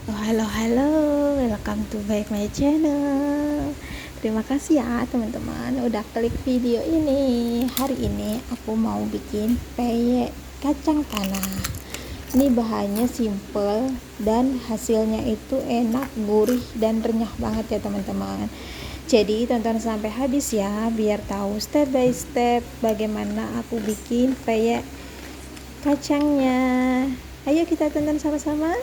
Halo, halo, welcome to back my channel. Terima kasih ya teman-teman udah klik video ini. Hari ini aku mau bikin peyek kacang tanah. Ini bahannya simple dan hasilnya itu enak, gurih dan renyah banget ya teman-teman. Jadi tonton sampai habis ya biar tahu step by step bagaimana aku bikin peyek kacangnya. Ayo kita tonton sama-sama.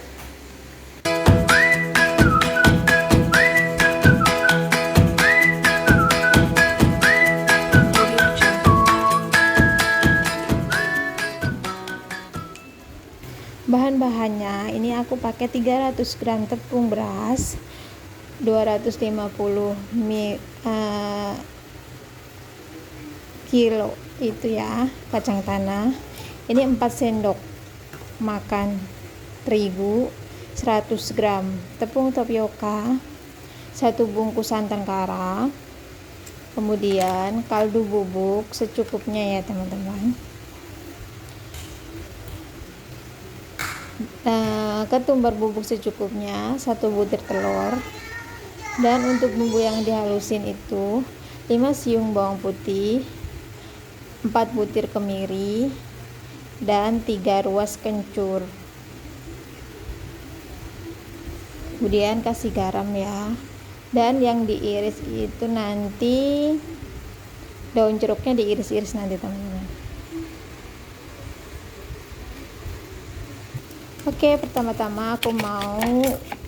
Bahan-bahannya ini aku pakai 300 gram tepung beras, 250 kilo itu ya kacang tanah. Ini 4 sendok makan terigu, 100 gram tepung tapioka, 1 bungkus santan kara, kemudian kaldu bubuk secukupnya ya teman-teman. Ketumbar bubuk secukupnya, 1 butir telur. Dan untuk bumbu yang dihalusin itu 5 siung bawang putih, 4 butir kemiri, dan 3 ruas kencur. Kemudian kasih garam ya. Dan yang diiris itu nanti daun jeruknya diiris-iris nanti teman-teman. Oke, pertama-tama aku mau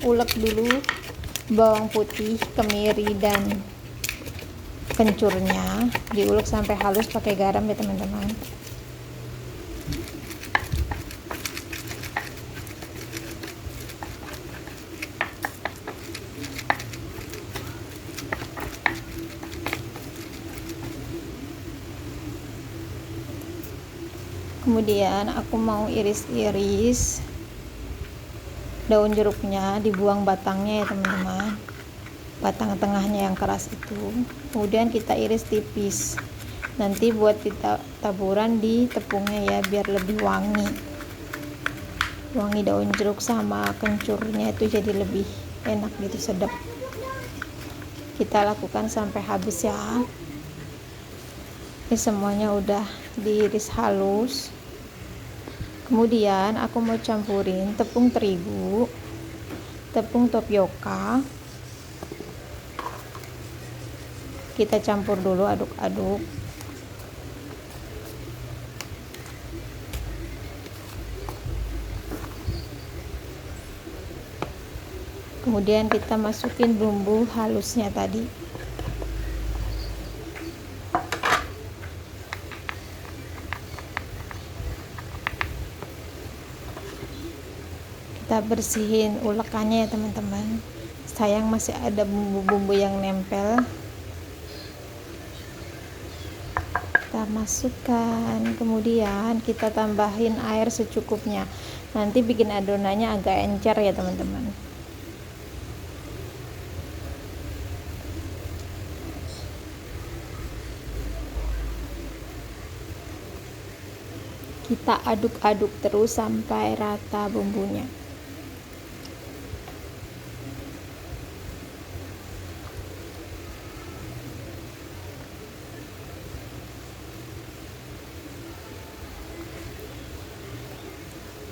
ulek dulu bawang putih, kemiri, dan kencurnya. Diulek sampai halus pakai garam ya teman-teman. Kemudian aku mau iris-iris daun jeruknya, dibuang batangnya ya teman-teman, batang tengahnya yang keras itu. Kemudian kita iris tipis, nanti buat kita taburan di tepungnya ya biar lebih wangi daun jeruk sama kencurnya itu jadi lebih enak gitu, sedap. Kita lakukan sampai habis ya. Ini semuanya udah diiris halus. Kemudian aku mau campurin tepung terigu, tepung tapioka. Kita campur dulu, aduk-aduk. Kemudian kita masukin bumbu halusnya tadi. Kita bersihin ulekannya ya teman-teman, sayang masih ada bumbu-bumbu yang nempel. Kita masukkan, kemudian kita tambahin air secukupnya, nanti bikin adonannya agak encer ya teman-teman. Kita aduk-aduk terus sampai rata bumbunya.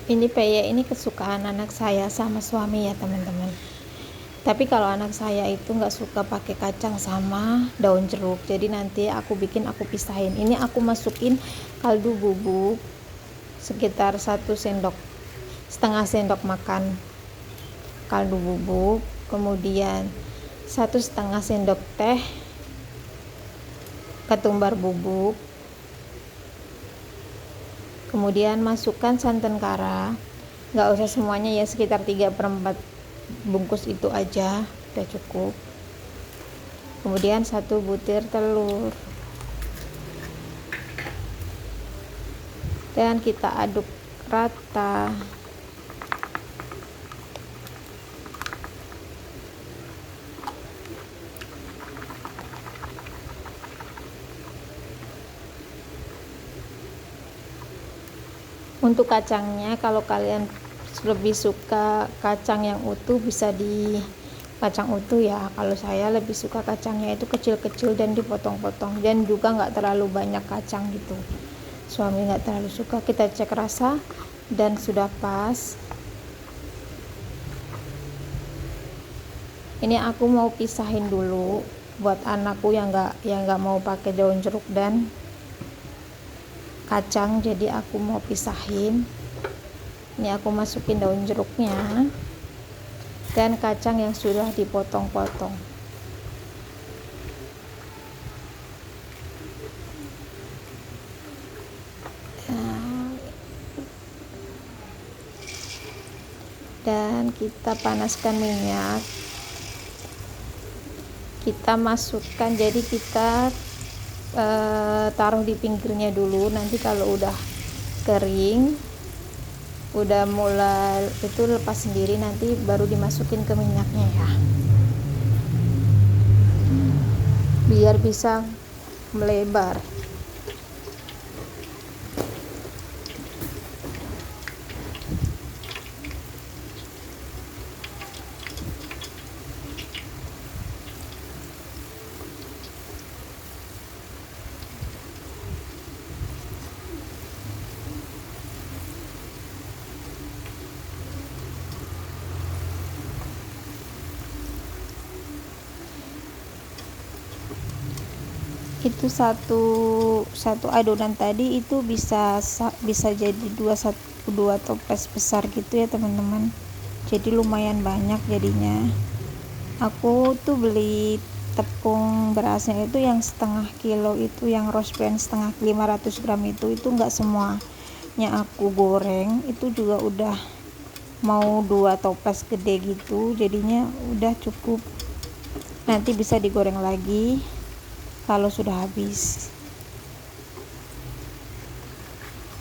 Ini peyek ini kesukaan anak saya sama suami ya teman-teman. Tapi kalau anak saya itu nggak suka pakai kacang sama daun jeruk, jadi nanti aku pisahin. Ini aku masukin kaldu bubuk sekitar 1 sendok setengah sendok makan kaldu bubuk, kemudian 1,5 sendok teh ketumbar bubuk. Kemudian masukkan santan kara, nggak usah semuanya ya, sekitar 3/4 bungkus itu aja udah cukup. Kemudian 1 butir telur, dan kita aduk rata. Untuk kacangnya kalau kalian lebih suka kacang yang utuh, bisa di kacang utuh ya. Kalau saya lebih suka kacangnya itu kecil-kecil dan dipotong-potong, dan juga nggak terlalu banyak kacang gitu. Suami nggak terlalu suka. Kita cek rasa dan sudah pas. Ini aku mau pisahin dulu buat anakku yang nggak mau pakai daun jeruk dan kacang, jadi aku mau pisahin. Ini aku masukin daun jeruknya dan kacang yang sudah dipotong-potong. Dan kita panaskan minyak, kita masukkan, jadi kita taruh di pinggirnya dulu. Nanti kalau udah kering, udah mulai itu lepas sendiri, nanti baru dimasukin ke minyaknya ya, biar bisa melebar. Itu satu adonan tadi itu bisa jadi dua toples besar gitu ya teman-teman, jadi lumayan banyak jadinya. Aku tuh beli tepung berasnya itu yang setengah kilo, itu yang rose bran setengah 500 gram itu nggak semuanya aku goreng, itu juga udah mau 2 toples gede gitu, jadinya udah cukup. Nanti bisa digoreng lagi kalau sudah habis.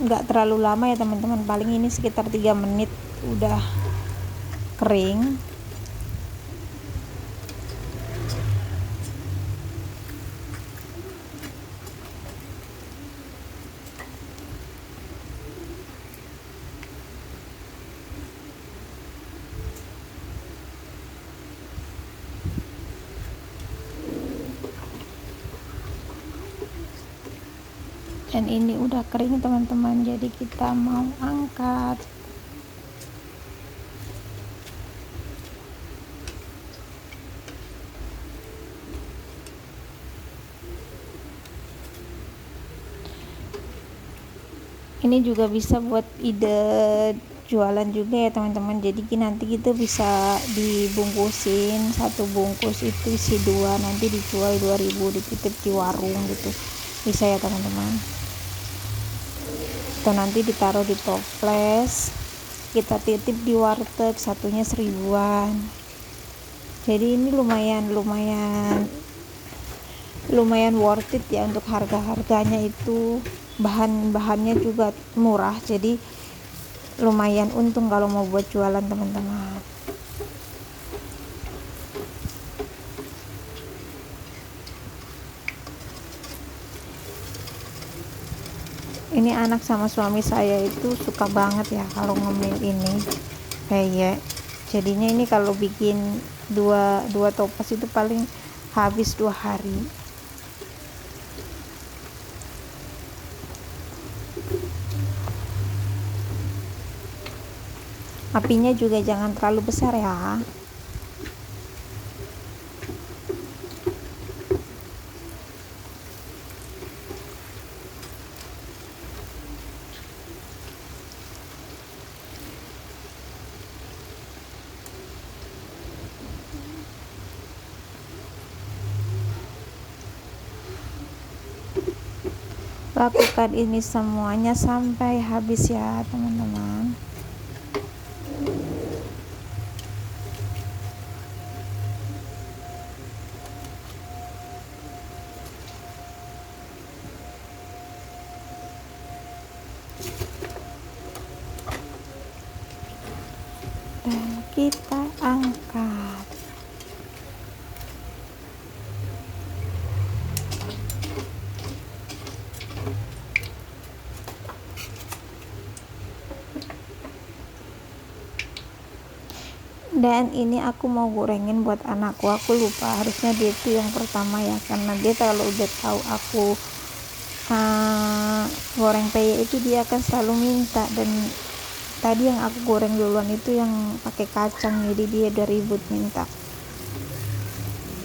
Nggak terlalu lama ya teman-teman, paling ini sekitar 3 menit udah kering. Dan ini udah kering teman-teman, jadi kita mau angkat. Ini juga bisa buat ide jualan juga ya teman-teman, jadi nanti kita bisa dibungkusin, satu bungkus itu isi 2, nanti dijual 2000, dititip di warung gitu, bisa ya teman-teman. Atau nanti ditaruh di toples, kita titip di warteg, satunya 1000-an. Jadi ini lumayan worth it ya, untuk harganya itu. Bahannya juga murah, jadi lumayan untung kalau mau buat jualan teman-teman. Ini anak sama suami saya itu suka banget ya kalau ngemil ini peyek. Jadinya ini kalau bikin dua toples itu paling habis 2 hari. Apinya juga jangan terlalu besar ya. Lakukan ini semuanya sampai habis ya teman-teman. Dan kita angkat. Dan ini aku mau gorengin buat anakku. Aku lupa, harusnya dia itu yang pertama ya, karena dia kalau udah tahu aku goreng peye itu dia akan selalu minta. Dan tadi yang aku goreng duluan itu yang pakai kacang, jadi dia udah ribut minta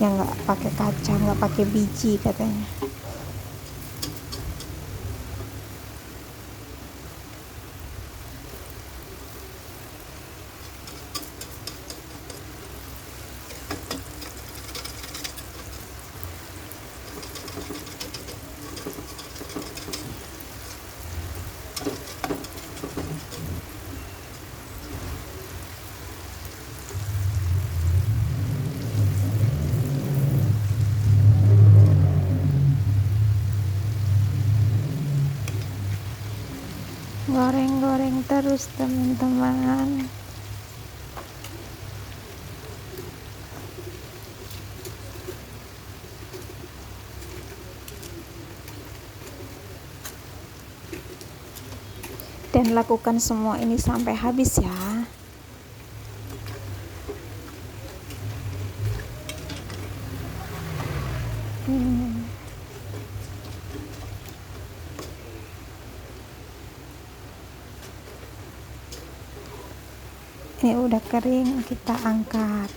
yang nggak pakai kacang, nggak pakai biji katanya. Goreng-goreng terus teman-teman. Dan lakukan semua ini sampai habis ya. Ini udah kering, kita angkat.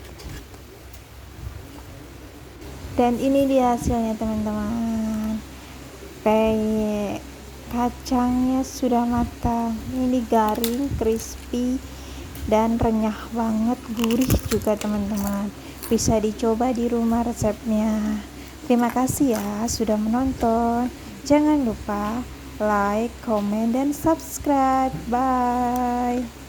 Dan ini dia hasilnya teman-teman. Peye kacangnya sudah matang. Ini garing, crispy, dan renyah banget, gurih juga teman-teman. Bisa dicoba di rumah resepnya. Terima kasih ya sudah menonton. Jangan lupa like, comment, dan subscribe. Bye.